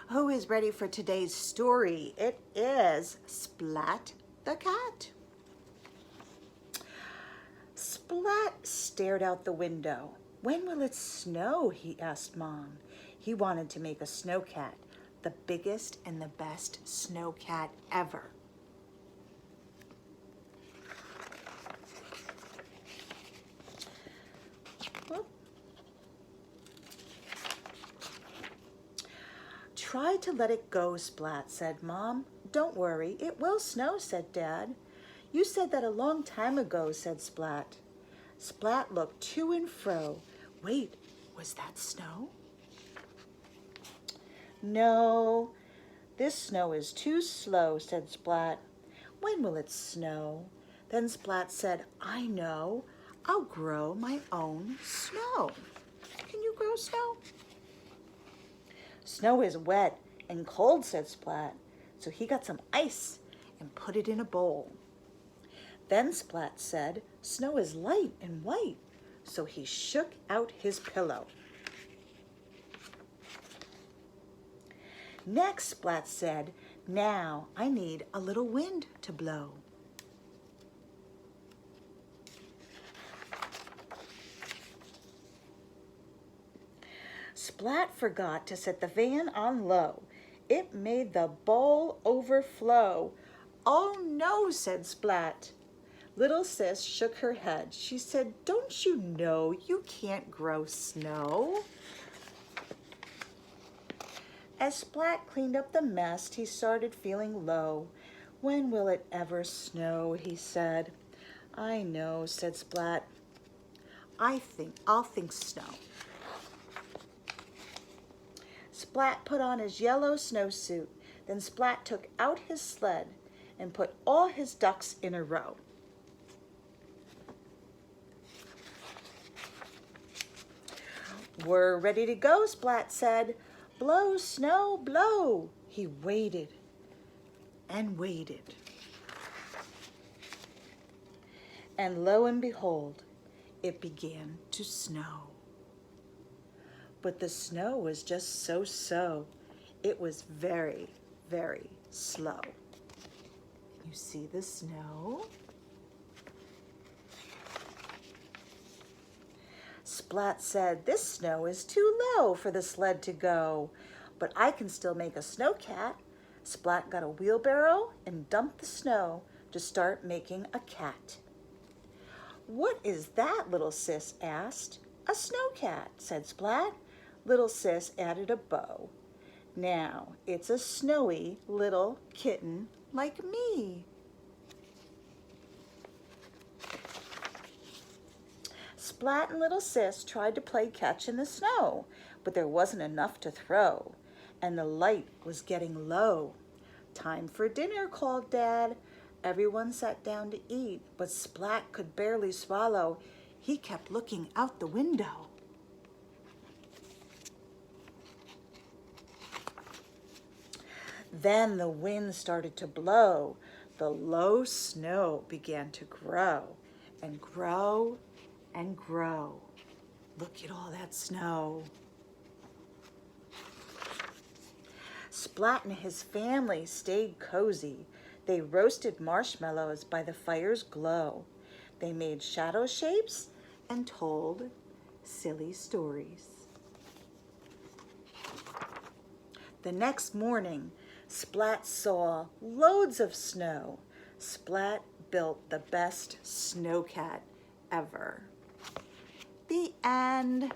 Who is ready for today's story? It is Splat the Cat. Splat stared out the window. When will it snow? He asked Mom. He wanted to make a snow cat, the biggest and the best snow cat ever. Try to let it go, Splat, said Mom. Don't worry, it will snow, said Dad. You said that a long time ago, said Splat. Splat looked to and fro. Wait, was that snow? No, this snow is too slow, said Splat. When will it snow? Then Splat said, I know, I'll grow my own snow. Can you grow snow? Snow is wet and cold, said Splat. So he got some ice and put it in a bowl. Then Splat said, snow is light and white. So he shook out his pillow. Next, Splat said, now I need a little wind to blow. Splat forgot to set the fan on low. It made the bowl overflow. Oh no, said Splat. Little Sis shook her head. She said, don't you know you can't grow snow? As Splat cleaned up the mess, he started feeling low. When will it ever snow, he said. I know, said Splat. I'll think snow. Splat put on his yellow snowsuit. Then Splat took out his sled and put all his ducks in a row. We're ready to go, Splat said. Blow, snow, blow. He waited and waited. And lo and behold, it began to snow. But the snow was just so. It was very, very slow. Can you see the snow? Splat said, this snow is too low for the sled to go, but I can still make a snow cat. Splat got a wheelbarrow and dumped the snow to start making a cat. What is that? Little Sis asked. A snow cat, said Splat. Little Sis added a bow. Now it's a snowy little kitten like me. Splat and Little Sis tried to play catch in the snow, but there wasn't enough to throw, and the light was getting low. Time for dinner, called Dad. Everyone sat down to eat, but Splat could barely swallow. He kept looking out the window. Then the wind started to blow. The low snow began to grow and grow and grow. Look at all that snow. Splat and his family stayed cozy. They roasted marshmallows by the fire's glow. They made shadow shapes and told silly stories. The next morning, Splat saw loads of snow. Splat built the best snow cat ever. The end.